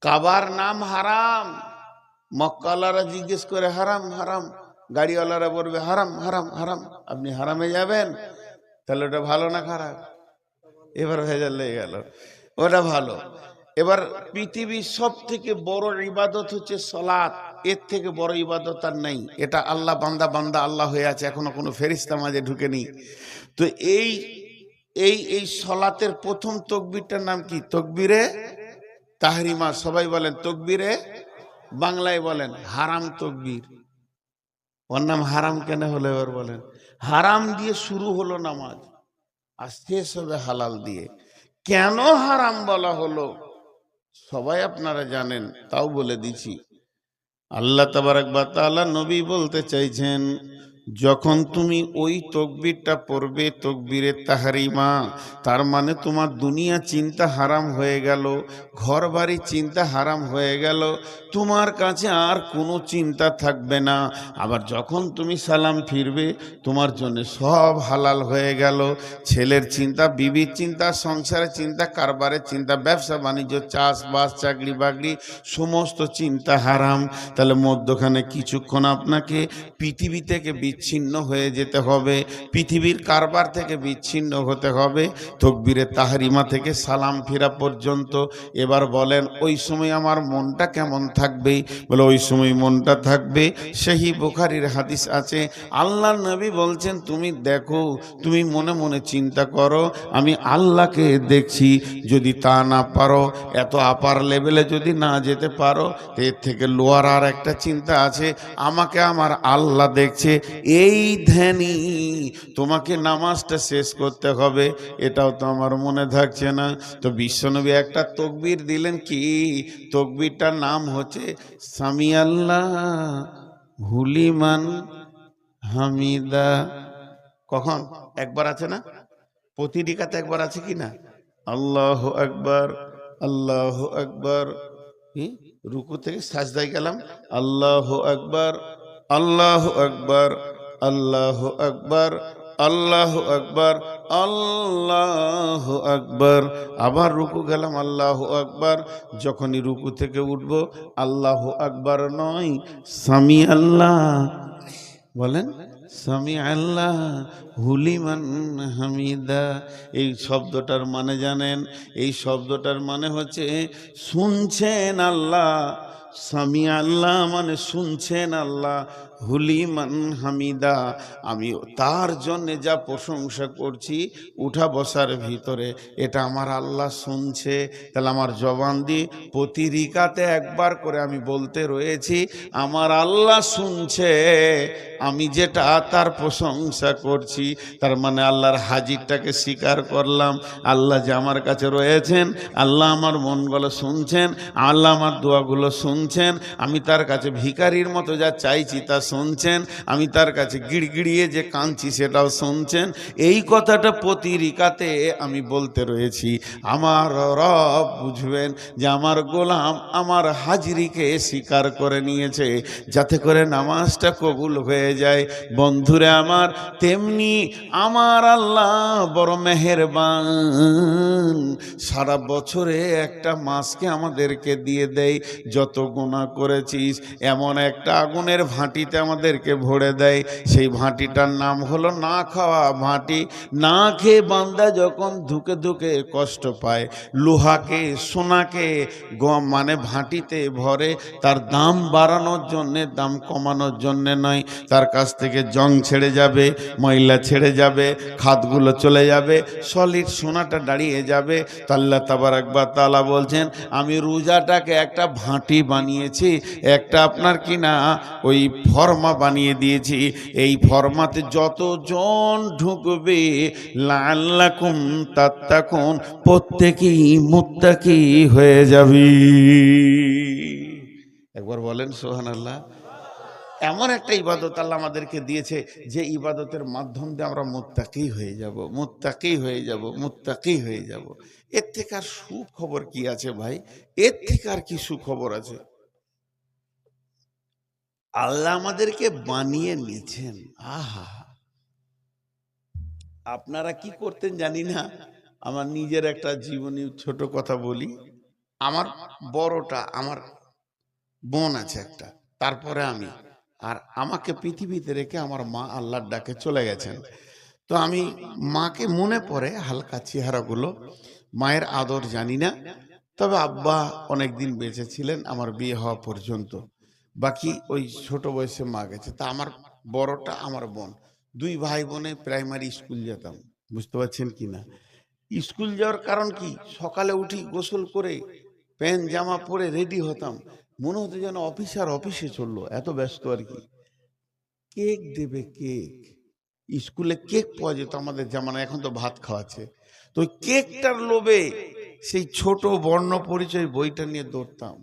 কাবার নাম হারাম। মক্কাওয়ালারা জিজ্ঞেস করে হারাম হারাম, গাড়িওয়ালারা বলবে হারাম হারাম হারাম, আপনি হারামে যাবেন, তাহলে ওটা ভালো না খারাপ? এবার ভেজাল লেগে গেল, ওটা ভালো। এবার পৃথিবীর সব থেকে বড় ইবাদত হচ্ছে সালাত, এর থেকে বড় ইবাদত আর নেই। এটা আল্লাহ বান্দা বান্দা আল্লাহ হয়ে আছে, এখনো কোনো ফেরেশতা মাঝে ঢুকেনি। তো এই এই এই সালাতের প্রথম তাকবীরটার নাম কি? তাকবীরে তাহরিমা। সবাই বলেন তাকবীরে, বাংলায় বলেন হারাম তাকবীর। ওর নাম হারাম কেন হলো এবার বলেন? হারাম দিয়ে শুরু হলো নামাজ, আর শেষ হবে হালাল দিয়ে। কেন হারাম বলা হলো সবাই আপনারা জানেন, তাও বলে দিচ্ছি। আল্লাহ তাবারাক ওয়া তাআলা নবী বলতে চাইছেন, যখন তুমি ওই তাকবীরটা পড়বে, তাকবীরে তাহরিমা, তার মানে তোমার দুনিয়া চিন্তা হারাম হয়ে গেল, ঘর বাড়ি চিন্তা হারাম হয়ে গেল, তোমার কাছে আর কোনো চিন্তা থাকবে না। আবার যখন তুমি সালাম ফিরবে, তোমার জন্য সব হালাল হয়ে গেল। ছেলের চিন্তা, বিবির চিন্তা, সংসারের চিন্তা, কারবারের চিন্তা, ব্যবসা বাণিজ্য, চাষবাস, চাকরি বাকরি, সমস্ত চিন্তা হারাম। তাহলে মধ্যখানে কিছুক্ষণ আপনাকে পৃথিবী থেকে বিচ্ছিন্ন হয়ে যেতে হবে, পৃথিবীর কারবার থেকে বিচ্ছিন্ন হতে হবে, তাকবীরে তাহরিমা থেকে সালাম ফিরা পর্যন্ত। এবার বলেন ওই সময় আমার মনটা কেমন থাকবে? বলে ওই সময় মনটা থাকবে, সহিহ বুখারীর হাদিস আছে, আল্লাহর নবী বলছেন তুমি দেখো, তুমি মনে মনে চিন্তা করো আমি আল্লাহকে দেখছি। যদি তা না পারো, এত আপার লেভেলে যদি না যেতে পারো, এর থেকে লোয়ার আর একটা চিন্তা আছে, আমাকে আমার আল্লাহ দেখছে। এই ধ্যানই তোমাকে নামাজটা শেষ করতে হবে। এটাও তো আমার মনে থাকছে না। তো বিশ্বনবী একটা তাকবীর দিলেন, কি তাকবীরটার নাম হচ্ছে সামি আল্লাহ হুলিমান হামিদা। কখন? একবার আছে না? প্রতি রিকাতে একবার আছে কি না? আল্লাহু আকবার, আল্লাহু আকবার। রুকু থেকে সাজদায় গেলাম, আল্লাহু আকবার, আল্লাহু আকবার, আল্লাহু আকবার, আল্লাহু আকবার, আল্লাহু আকবার। আবার রুকু গেলাম, আল্লাহু আকবার। যখনই রুকু থেকে উঠবো, আল্লাহু আকবার নয়, সামি আল্লাহ বলেন, সামি আল্লাহ হুলিমান হামিদা। এই শব্দটার মানে জানেন? এই শব্দটার মানে হচ্ছে শুনছেন আল্লাহ। সামি আল্লাহ মানে শুনছেন আল্লাহ, হুলিমান হামিদা আমি তার জন্যে যা প্রশংসা করছি উঠা বসার ভিতরে, এটা আমার আল্লাহ শুনছে। তাহলে আমার জবান দিয়ে প্রতি রিকাতে একবার করে আমি বলতে রয়েছি আমার আল্লাহ শুনছে আমি যেটা তার প্রশংসা করছি। তার মানে আল্লাহর হাজিরটাকে স্বীকার করলাম, আল্লাহ যে আমার কাছে রয়েছেন, আল্লাহ আমার মনগুলো শুনছেন, আল্লাহ আমার দোয়াগুলো শুনছেন, আমি তার কাছে ভিখারির মতো যা চাইছি তা শুনছেন, আমি তার কাছে গিড়গিড়িয়ে যে কাঁদছি সেটাও শুনছেন। এই কথাটা প্রতি রিকাতে আমি বলতে রয়েছি। আমার রব বুঝবেন যে আমার গোলাম আমার হাজিরিকে স্বীকার করে নিয়েছে, যাতে করে নামাজটা কবুল হয়ে যায়। বন্ধুরে আমার, তেমনি আমার আল্লাহ বড় মেহেরবান, সারা বছরে একটা মাসকে আমাদেরকে দিয়ে দেয়। যত গুনাহ করেছিস এমন একটা আগুনের ভাঁটিতে আমাদেরকে ভরে দেয়। সেই ভাঁটিটার নাম হলো না খাওয়া ভাঁটি। না খেয়ে বান্দা যখন ধুকে ধুকে কষ্ট পায়, লোহাকে সোনাকে মানে ভাঁটিতে ভরে, তার দাম বাড়ানোর জন্যে, দাম কমানোর জন্যে নয়। তার কাছ থেকে জং ছেড়ে যাবে, ময়লা ছেড়ে যাবে, খাদগুলো চলে যাবে, সলিড সোনাটা দাঁড়িয়ে যাবে। তো আল্লাহ তাবারাক ওয়া তাআলা বলছেন আমি রোজাটাকে একটা ভাঁটি বানিয়েছি, একটা আপনার কি না ওই ফর্মা বানিয়ে দিয়েছি। এই ফর্মাতে যতজন ঢুকবে লাআল্লাকুম তাত্তাকুন, প্রত্যেকেই মুত্তাকি হয়ে যাবে। একবার বলেন সুবহানাল্লাহ। এমন একটা ইবাদত আল্লাহ আমাদেরকে দিয়েছে যে ইবাদতের মাধ্যম দিয়ে আমরা মুত্তাকি হয়ে যাব, মুত্তাকি হয়ে যাব, মুত্তাকি হয়ে যাব। এর থেকে আর সুখবর কি আছে ভাই? এর থেকে আর কি সুখবর আছে? আল্লাহ আমাদেরকে বানিয়ে নিয়েছেন। আহা, আপনারা কি করতেন জানি না। আমার নিজের একটা জীবনী ছোট কথা বলি। আমার বড়টা, আমার বোন আছে একটা, তারপরে আমি, আর আমাকে পৃথিবীতে রেখে আমার মা আল্লাহর ডাকে চলে গেছেন। তো আমি মাকে মনে পড়ে হালকা চেহারাগুলো, মায়ের আদর জানি না। তবে আব্বা অনেকদিন বেঁচে ছিলেন আমার বিয়ে হওয়া পর্যন্ত, বাকি ওই ছোট বয়সে মা গেছে। তা আমার বড়টা আমার বোন, দুই ভাই বোনে প্রাইমারি স্কুল যেতাম, বুঝতে পারছেন কি না? স্কুল যাওয়ার কারণ কি, সকালে উঠি গোসল করে প্যান্ট জামা পরে রেডি হতাম, মনে হতো যেন অফিসার অফিসে চললো, এত ব্যস্ত আর কি। কেক দেবে, কেক, স্কুলে কেক পাওয়া যেত আমাদের জামানা, এখন তো ভাত খাওয়াচ্ছে। তো কেকটার লোভে সেই ছোট বর্ণ পরিচয় বইটা নিয়ে দৌড়তাম,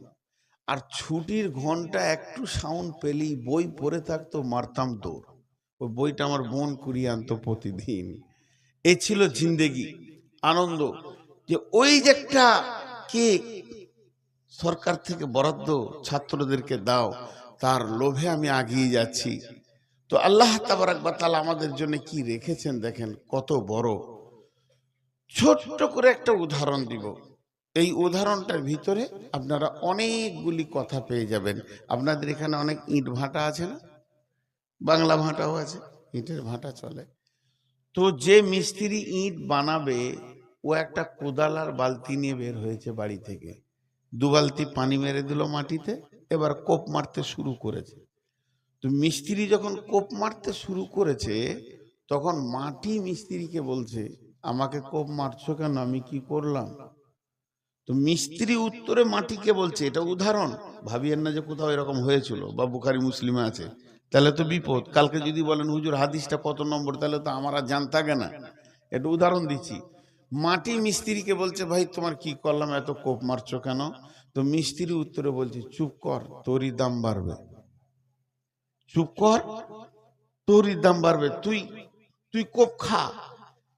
আর ছুটির ঘন্টা একটু সাউন্ড পেলেই বই পড়ে থাকতো, মারতাম দৌড়। ওই বইটা আমার বোন কুড়িয়ে আনতো প্রতিদিন। এ ছিল জিন্দেগি, আনন্দ। যে ওই যে একটা কেক সরকার থেকে বরাদ্দ ছাত্রদেরকে দাও, তার লোভে আমি আগিয়ে যাচ্ছি। তো আল্লাহ তাবারাক ওয়া তাআলা আমাদের জন্য কি রেখেছেন দেখেন কত বড়। ছোট্ট করে একটা উদাহরণ দিব, এই উদাহরণটার ভিতরে আপনারা অনেকগুলি কথা পেয়ে যাবেন। আপনাদের এখানে অনেক ইট ভাটা আছে না? বাংলা ভাটাও আছে, ইটের ভাটা চলে। তো যে মিস্ত্রি ইট বানাবে ও একটা কোদাল আর বালতি নিয়ে বের হয়েছে বাড়ি থেকে, 2 বালতি পানি মেরে দিল মাটিতে, এবার কোপ মারতে শুরু করেছে। তো মিস্ত্রি যখন কোপ মারতে শুরু করেছে তখন মাটি মিস্ত্রিকে বলছে আমাকে কোপ মারছো কেন, আমি কি করলাম? তো মিস্ত্রি উত্তরে মাটিকে বলছে, এটা উদাহরণ, ভাবিয়েন না যে কোথাও এরকম হয়েছিল বা বুখারী মুসলিমে আছে, তাহলে তো বিপদ। কালকে যদি বলেন হুজুর হাদিসটা কত নম্বর, তাহলে তো আমার আর জান থাকে না। এটা উদাহরণ দিচ্ছি। মাটি মিস্ত্রিকে বলছে ভাই তোমার কি করলাম, এত কোপ মারছো কেন? তো মিস্ত্রি উত্তরে বলছে চুপ কর, তোরই দাম বাড়বে, চুপ কর, তোরই দাম বাড়বে, তুই তুই কোপ খা।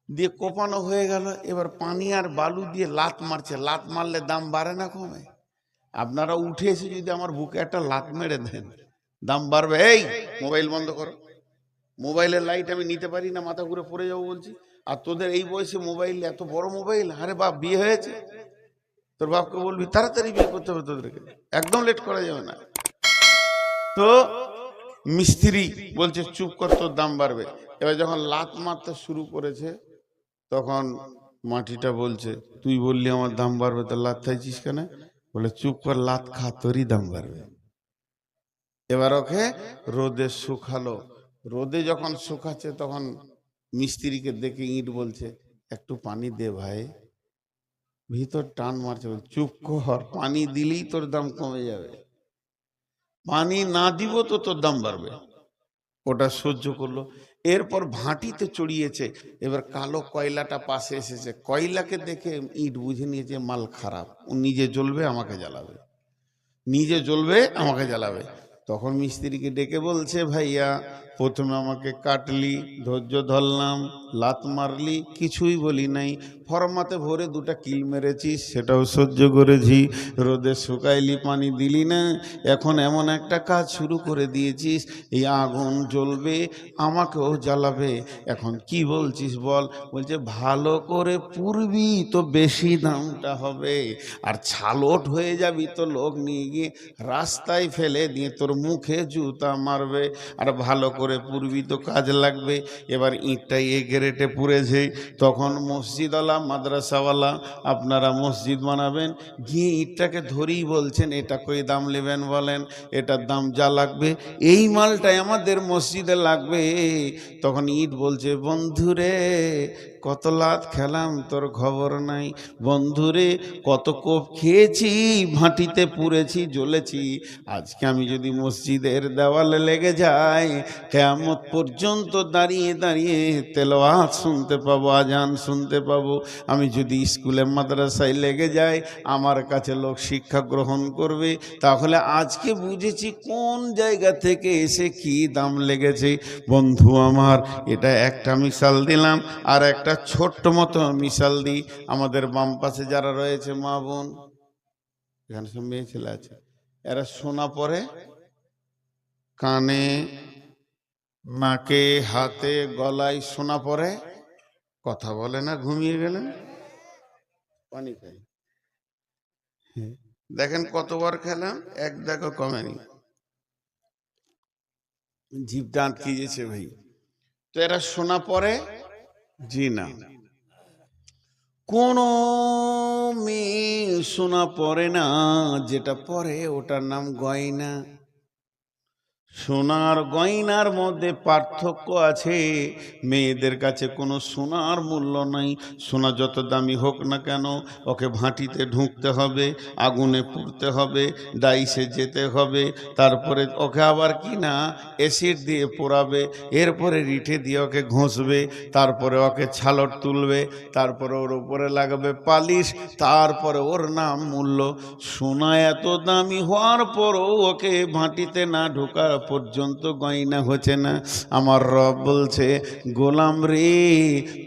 দিয়ে কোপানো হয়ে গেল, এবার পানি আর বালু দিয়ে লাত মারছে, লাত মারলে দাম বাড়ে না কমে? আপনারা উঠে এসে যদি আমার বুকে একটা লাত মেরে দেন, দাম বাড়বে? এই মোবাইল বন্ধ করো, মোবাইলের লাইট আমি নিতে পারি না, মাথা ঘুরে পড়ে যাবো বলছি। আর তোদের এই বয়সে মোবাইল, এত বড় মোবাইল, আরে বাপ বিয়ে হয়েছে, তোর বাপকে বলবি তাড়াতাড়ি বিয়ে করতে হবে তোদেরকে, একদম লেট করা যাবে না। তো মিস্ত্রি বলছে চুপ কর, তোর দাম বাড়বে। এবার যখন লাত মারতে শুরু করেছে তখন মাটিটা বলছে, তুই বললি আমার দাম বাড়বে, তো লাত খাইছিস কেন? বলে চুপ কর, লাত খা, তোরই দাম বাড়বে। এবার ওকে রোদে শুকালো। রোদে যখন শুকাচ্ছে তখন মিস্ত্রিকে দেখে ইট বলছে, একটু পানি দে ভাই। ভিতর টান মারছে, চুপ কর, পানি দিলেই তোর দাম কমে যাবে, পানি না দিব তো তোর দাম বাড়বে। ওটা সহ্য করলো। এরপর ভাটিতে চড়িয়েছে। এবার কালো কয়লাটা পাশে এসেছে, কয়লাকে দেখে ইট বুঝে নিয়েছে মাল খারাপ, ও নিজে জ্বলবে আমাকে জ্বালাবে, নিজে জ্বলবে আমাকে জ্বালাবে। তখন মিস্ত্রিকে ডেকে বলছে, ভাইয়া প্রথমে আমাকে কাটলি, ধৈর্য ধরলাম, লাত মারলি, কিছুই বলি নাই, ফরমাতে ভরে দুটা কিল মেরেছিস, সেটাও সহ্য করেছি, রোদে শুকাইলি, পানি দিলি না, এখন এমন একটা কাজ শুরু করে দিয়েছিস, এই আগুন জ্বলবে আমাকেও জ্বালাবে, এখন কি বলছিস বল? বলছে ভালো করে পুরবি তো বেশি দামটা হবে, আর ছালট হয়ে যাবি তো লোক নিয়ে গিয়ে রাস্তায় ফেলে দিয়ে তোর মুখে জুতা মারবে, আর ভালো করে পুরবি তো কাজ লাগবে। এবার ইটটাই এ গ্রেটে পুড়েছে। তখন মসজিদওয়ালা, মাদ্রাসাওয়ালা, আপনারা মসজিদ বানাবেন, গিয়ে ইটটাকে ধরেই বলছেন, এটা কই দাম নেবেন বলেন, এটার দাম যা লাগবে এই মালটাই আমাদের মসজিদে লাগবে। তখন ইট বলছে, বন্ধুরে কত লাত খেলাম তোর খবর নাই, বন্ধুরে কত কোপ খেয়েছি, ভাটিতে পুড়েছি, জ্বলেছি, আজকে আমি যদি মসজিদের দেওয়ালে লেগে যাই, কিয়ামত পর্যন্ত দাঁড়িয়ে দাঁড়িয়ে তেলাওয়াত শুনতে পাবো, আজান শুনতে পাবো। আমি যদি স্কুলে মাদ্রাসায় লেগে যাই, আমার কাছে লোক শিক্ষা গ্রহণ করবে। তাহলে আজকে বুঝেছি কোন জায়গা থেকে এসে কি দাম লেগেছে। বন্ধু আমার, এটা একটা মিশাল দিলাম, আর একটা ছোট্ট মতো মিশাল দিই। আমাদের বাম পাশে যারা রয়েছে মা বোন, এখানে সব মেয়ে ছেলে আছে, এরা সোনা পরে কানে, নাকে, হাতে, গলায় সোনা পরে, কথা বলে না, ঘুমিয়ে গেলেন, পানি খাই। দেখেন কতবার খেলাম, এক দেখো কমেনি, জিভটা আটকে গেছে ভাই। তো এরা সোনা পরে? জি না। কোন মেয়ে সোনা পরে না, যেটা পরে ওটার নাম গয়না। সোনার গয়নার মধ্যে পার্থক্য আছে। মেয়েদের কাছে কোনো সোনার মূল্য নাই। সোনা যত দামি হোক না কেন, ওকে ভাটিতে ঢুকতে হবে, আগুনে পুড়তে হবে, ডাইসে যেতে হবে, তারপরে ওকে আবার কি না অ্যাসিড দিয়ে পোড়াবে, এরপরে রিঠে দিয়ে ওকে ঘষবে, তারপরে ওকে ছালট তুলবে, তারপরে ওর উপরে লাগবে পালিশ, তারপরে ওর নাম মূল্য। সোনা এত দামি হওয়ার পরও ওকে ভাটিতে না ঢোকার পর্যন্ত গয়না হচ্ছে না। আমার রব বলছে, গোলাম রে,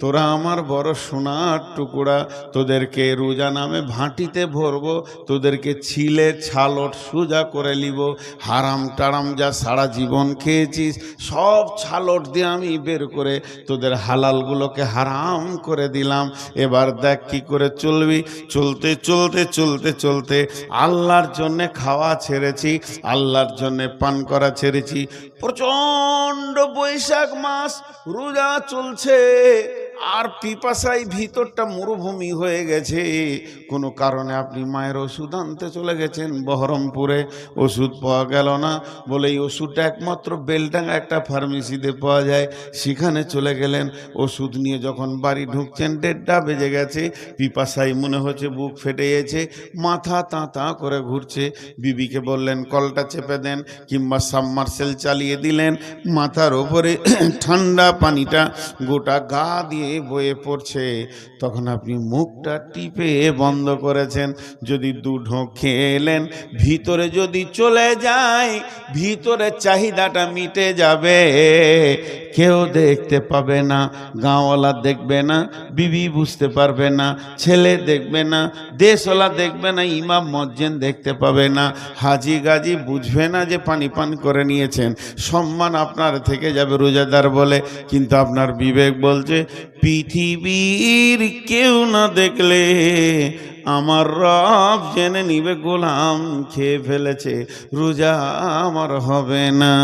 তোরা আমার বড় সোনার টুকরা, তোদেরকে রোজা নামে ভাটিতে ভরবো, তোদেরকে ছিলে ছালট সোজা করে নিব, হারাম টারাম যা সারা জীবন খেয়েছিস সব ছালট দিয়ে আমি বের করে তোদের হালালগুলোকে হারাম করে দিলাম। এবার দেখ কি করে চলবি। চলতে চলতে চলতে চলতে আল্লাহর জন্যে খাওয়া ছেড়েছি, আল্লাহর জন্যে পান করা ছেড়েছি। প্রচন্ড বৈশাখ মাস, রোজা চলছে, আর পিপাসায় ভিতরটা মরুভূমি হয়ে গেছে। কোনো কারণে আপনি মায়ের ওষুধ আনতে চলে গেছেন বহরমপুরে, ওষুধ পাওয়া গেল না, বলে এই ওষুধটা একমাত্র বেলডাঙ্গা একটা ফার্মেসিতে পাওয়া যায়, সেখানে চলে গেলেন। ওষুধ নিয়ে যখন বাড়ি ঢুকছেন 1:30 বেজে গেছে, পিপাসায় মনে হচ্ছে বুক ফেটে গেছে, মাথা তাঁ করে ঘুরছে। বিবিকে বললেন কলটা চেপে দেন, কিংবা সাবমার্সেল চালিয়ে দিলেন, মাথার ওপরে ঠান্ডা পানিটা গোটা গা দিয়ে বয়ে পড়ছে। তখন আপনি মুখটা টিপে বন্ধ করেছেন, যদি 2 ঢোক খেলেন, ভিতরে যদি চলে যায়, ভিতরে চাহিদাটা মিটে যাবে, কেউ দেখতে পাবে না, গাঁওয়ালা দেখবে না, বিবি বুঝতে পারবে না, ছেলে দেখবে না, দেশওয়ালা দেখবে না, ইমাম মজ্জেন দেখতে পাবে না, হাজি গাজি বুঝবে না যে পানি পান করে নিয়েছেন, সম্মান আপনার থেকে যাবে রোজাদার বলে। কিন্তু আপনার বিবেক বলছে, পৃথিবীর কেউ না দেখলে আমার রব জেনে নিবে গোলাম খেয়ে ফেলেছে, রোজা আমার হবে না।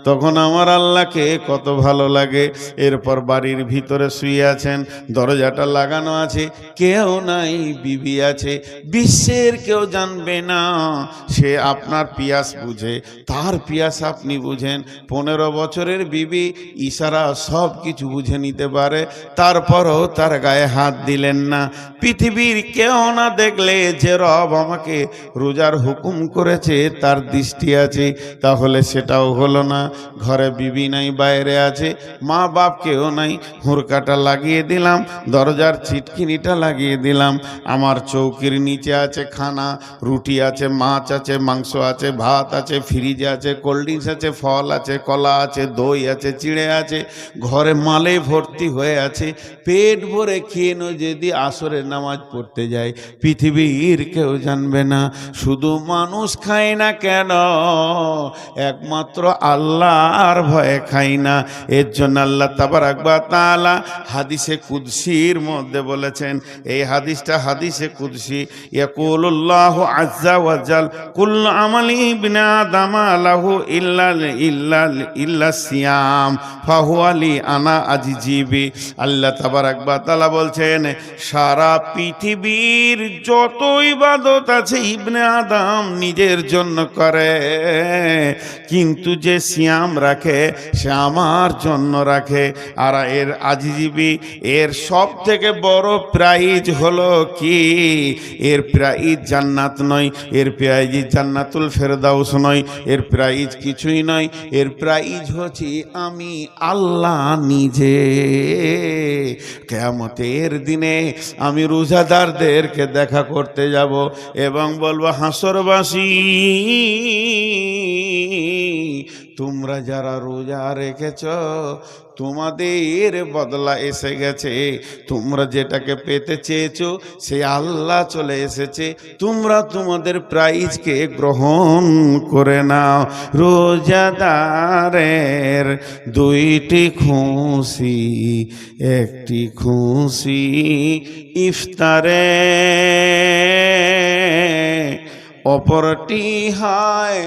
তখন আমার আল্লাহকে কত ভালো লাগে। এরপর বাড়ির ভিতরে শুয়ে আছেন, দরজাটা লাগানো আছে, কেউ নাই, বিবি আছে, বিশ্বের কেউ জানবে না। সে আপনার পিয়াস বুঝে, তার পিয়াস আপনি বুঝেন। 15 বছরের বিবি ইশারা সব কিছু বুঝে নিতে পারে, তারপরও তার গায়ে হাত দিলেন না। পৃথিবীর কেউ না দেখলে যে রব আমাকে রোজার হুকুম করেছে তার দৃষ্টি আছে, তাহলে সেটাও হলো না। ঘরে বিবি নাই, বাইরে আছে, মা বাপ কেউ নাই, হুরকাটা লাগিয়ে দিলাম, দরজার ছিটকিনিটা লাগিয়ে দিলাম। আমার চৌকির নিচে আছে খানা, রুটি আছে, মাছ আছে, মাংস আছে, ভাত আছে, ফ্রিজ আছে, কোল্ড ড্রিঙ্কস আছে, ফল আছে, কলা আছে, দই আছে, চিড়ে আছে, ঘরে মালে ভর্তি হয়ে আছে। পেট ভরে খেয়ে যদি আসরের নামাজ পড়তে যায়, পৃথিবীর কেউ জানবে না। শুধু মানুষ খায় না কেন, একমাত্র আল্লাহর ভয়ে খাই না। এর জন্য আল্লাহ তাবারাক ওয়া তাআলা হাদিসে কুদসির মধ্যে বলেছেন, এই হাদিসটা হাদিসে কুদসি, ইয়াকুলুল্লাহু আযজা ওয়া জাল কুল্লু আমালি ইবনে আদম লাহু ইল্লা সিয়াম ফাহুয়া লি আনা আজিজিবি। আল্লাহ তাবারাক ওয়া তাআলা বলছেন, সারা পৃথিবীর যত ইবাদত আছে ইবনে আদম নিজের জন্য করে, কিন্তু যে সিয়াম রাখে সে আমার জন্য রাখে। আর এর আজিজিবি, এর সব থেকে বড় প্রাইজ হলো কি? এর প্রাইজ জান্নাত নয়, এর প্রাইজ জান্নাতুল ফেরদাউস নয়, এর প্রাইজ কিছুই নয়। এর প্রাইজ হচ্ছে আমি আল্লাহ নিজে। কিয়ামতের দিনে আমি রোজাদারদেরকে দেখা করতে যাব এবং বলবো, হাসরবাসী, তোমরা যারা রোজা রেখেছ তোমাদের বদলা এসে গেছে। তোমরা যেটাকে পেতে চেয়েছো সে আল্লাহ চলে এসেছে, তোমরা তোমাদের প্রাইজকে গ্রহণ করে নাও। রোজাদারের দুইটি খুশি, একটি খুশি ইফতারে, অপরটি হয়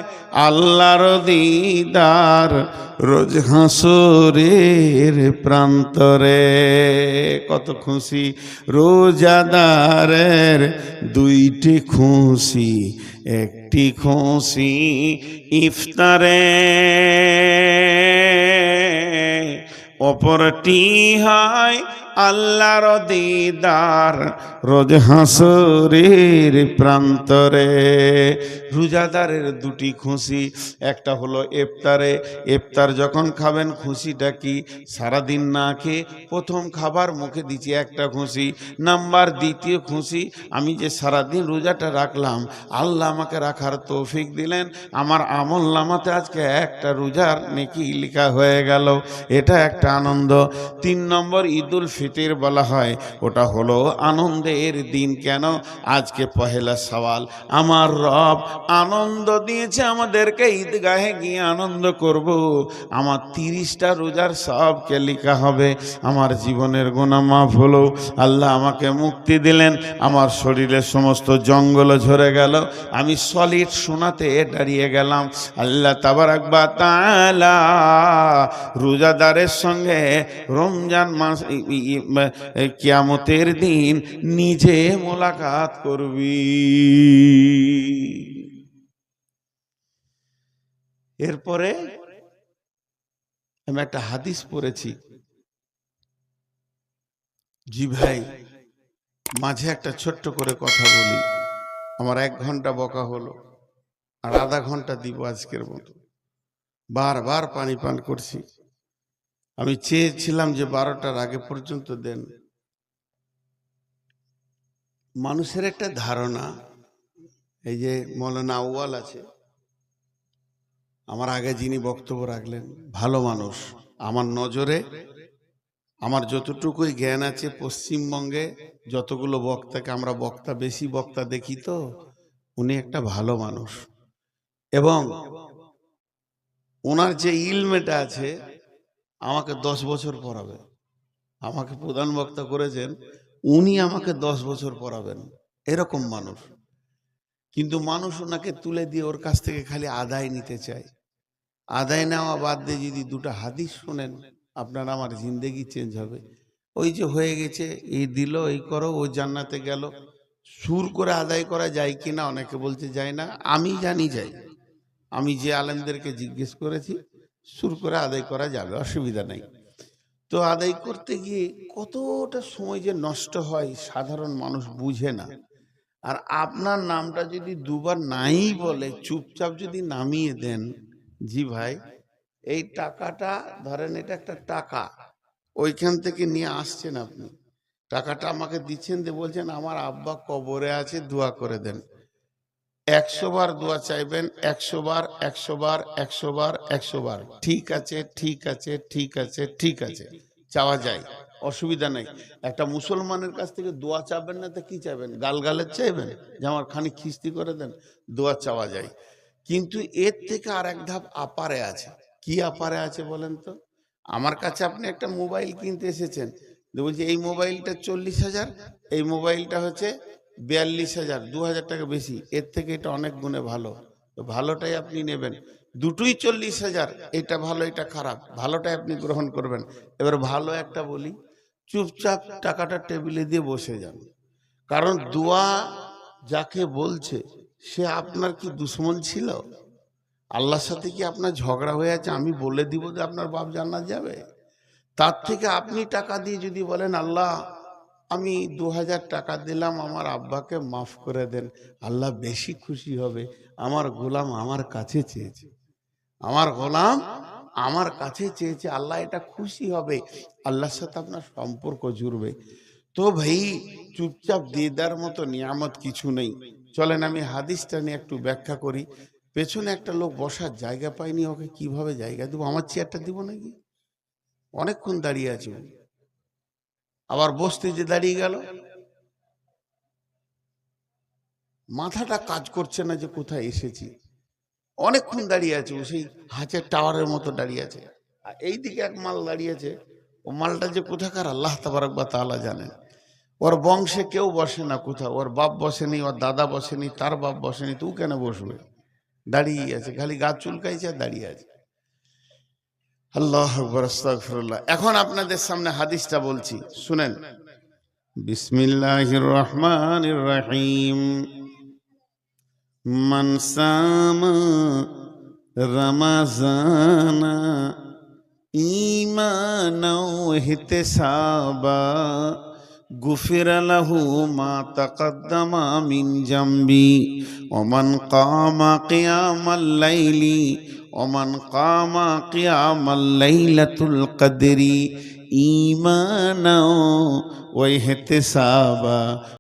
আল্লাহর দিদার রোজ হাসরের প্রান্তরে। কত খুশি রোজাদারের দুইটি খুশি, একটি খুশি ইফতারে, অপরটি হয় আল্লাহর দিদার রোজ হাসরের প্রান্তরে। রোজাদারের দুটি খুশি, একটা হলো ইফতারে। ইফতার যখন খাবেন খুশিটা কি? সারাদিন না খেয়ে প্রথম খাবার মুখে দিচ্ছি, একটা খুশি। নাম্বার দ্বিতীয় খুশি, আমি যে সারাদিন রোজাটা রাখলাম, আল্লাহ আমাকে রাখার তৌফিক দিলেন, আমার আমল নামাতে আজকে একটা রোজার নেকি লেখা হয়ে গেল, এটা একটা আনন্দ। 3 নম্বর ঈদুল ফিতর বলা হয়, ওটা হলো আনন্দের দিন। কেন? আজকে পহেলা সওয়াল, আমার রব আনন্দ দিয়েছে আমাদেরকে, ঈদগাহে গিয়ে আনন্দ করব। আমার 30টা রোজার সবকে লেখা হবে, আমার জীবনের গুনাহ মাফ হলো, আল্লাহ আমাকে মুক্তি দিলেন, আমার শরীরের সমস্ত জঙ্গল ঝরে গেল, আমি সলিড সোনাতে দাঁড়িয়ে গেলাম। আল্লাহ তাবারাক ওয়া তাআলা রোজাদারের সঙ্গে রমজান মাস কিয়ামতের দিন নিজে মোলাকাত করবি। এরপরে আমি একটা হাদিস পড়েছি। জি ভাই, মাঝে একটা ছোট্ট করে কথা বলি। আমার 1 ঘন্টা বকা হলো, আর আধা ঘন্টা দিব আজকের মতো। বারবার পানি পান করছি। আমি চেয়েছিলাম যে 12টার আগে পর্যন্ত দেন। মানুষের একটা ধারণা, এই যে মৌলানা আউয়াল আছে, আমার আগে যিনি বক্তব্য রাখলেন, ভালো মানুষ। আমার নজরে, আমার যতটুকুই জ্ঞান আছে, পশ্চিমবঙ্গে যতগুলো বক্তাকে আমরা বেশি বক্তা দেখি, তো উনি একটা ভালো মানুষ। এবং ওনার যে ইলমেটা আছে, আমাকে 10 বছর পড়াবে। আমাকে প্রধান বক্তা করেছেন, উনি আমাকে 10 বছর পড়াবেন। এরকম মানুষ। কিন্তু মানুষ ওনাকে তুলে দিয়ে ওর কাছ থেকে খালি আদায় নিতে চায়। আদায় নেওয়া বাদ দিয়ে যদি দুটো হাদিস শোনেন, আপনার আমার জিন্দেগি চেঞ্জ হবে। ওই যে হয়ে গেছে, এই দিল, এই করো, ও জান্নাতে গেল, সুর করে আদায় করা যায় কিনা? অনেকে বলতে যায় না। আমি জানি যাই। আমি যে আলেমদেরকে জিজ্ঞেস করেছি, সুর করে আদায় করা যাবে, অসুবিধা নেই। তো আদায় করতে গিয়ে কতটা সময় যে নষ্ট হয় সাধারণ মানুষ বুঝে না। আর আপনার নামটা যদি দুবার নাই বলে চুপচাপ যদি নামিয়ে দেন, জি ভাই এই টাকাটা ধরেন, এটা একটা টাকা, ওইখান থেকে নিয়ে আসছেন আপনি, টাকাটা আমাকে দিচ্ছেন, দিয়ে বলছেন আমার আব্বা কবরে আছে, দোয়া করে দেন। 100 বার দোয়া চাইবেন, 100 বার, 100 বার, 100 বার, 100 বার। ঠিক আছে, ঠিক আছে, ঠিক আছে, ঠিক আছে, চাওয়া যায়, অসুবিধা নেই। একটা মুসলমানের কাছ থেকে দোয়া চাবেন না তো কি চাইবেন? গালগালের চাইবেন যে আমার খানিক খিস্তি করে দেন? দোয়া চাওয়া যায়। কিন্তু এর থেকে আর এক ধাপ আপারে আছে। কি আপারে আছে বলেন তো? আমার কাছে আপনি একটা মোবাইল কিনতে এসেছেন, বলছি এই মোবাইলটা 40,000, এই মোবাইলটা হচ্ছে 42,000, 2,000 টাকা বেশি, এর থেকে এটা অনেক গুণে ভালো, তো ভালোটাই আপনি নেবেন। দুটোই 40,000, এটা ভালো এটা খারাপ, ভালোটাই আপনি গ্রহণ করবেন। এবার ভালো একটা বলি, চুপচাপ টাকাটা টেবিলে দিয়ে বসে যান। কারণ দোয়া যাকে বলছে সে আপনার কি দুশ্মন ছিল? আল্লাহর সাথে কি আপনার ঝগড়া হয়ে আছে আমি বলে দিব যে আপনার বাপ জান্নাত যাবে? তার থেকে আপনি টাকা দিয়ে যদি বলেন আল্লাহ আমি 2,000 টাকা দিলাম, আমার আব্বাকে মাফ করে দেন, আল্লাহ বেশি খুশি হবে। আমার গোলাম আমার কাছে চেয়েছে, আমার গোলাম আমার কাছে চেয়েছে, আল্লাহ এটা খুশি হবে, আল্লাহর সাথে আপনার সম্পর্ক জুড়বে। তো ভাই চুপচাপ দিয়ে দেওয়ার মতো নিয়ামত কিছু নেই। চলেন আমি হাদিসটা নিয়ে একটু ব্যাখ্যা করি। পেছনে একটা লোক বসার জায়গা পায়নি, ওকে কিভাবে জায়গা দেবো? আমার চেয়ারটা দিব নাকি? অনেকক্ষণ দাঁড়িয়ে আছে, আবার বসতে যে দাঁড়িয়ে গেল, মাথাটা কাজ করছে না যে কোথায় এসেছি। অনেকক্ষণ দাঁড়িয়ে আছে, ও সেই হাঁচের টাওয়ারের মতো দাঁড়িয়ে আছে। আর এইদিকে এক মাল দাঁড়িয়ে আছে, ও মালটা যে কোথাকার আল্লাহ তাবারক ওয়া তাআলা জানেন। ওর বংশে কেউ বসে না কোথাও, ওর বাপ বসেনি, ওর দাদা বসেনি, তার বাপ বসেনি, তুই কেন বসবে? দাঁড়িয়ে আছে, খালি গা চুলকাইছে আর দাঁড়িয়ে আছে। আল্লাহু আকবার, আস্তাগফিরুল্লাহ। এখন আপনাদের সামনে হাদিসটা বলছি, শুনেন। বিসমিল্লাহির রহমানির রহিম। মান সামা রমাজানা ঈমানাও ওয়া ইহতিসাবা গুফির লাহু মা তাকাদ্দামা মিন জামবি ওয়া মান কামা কিয়ামাল লাইলি ওয়া মান কামা কিয়ামাল লাইলাতুল কদরি ঈমানাও ওয়া ইহতিসাবা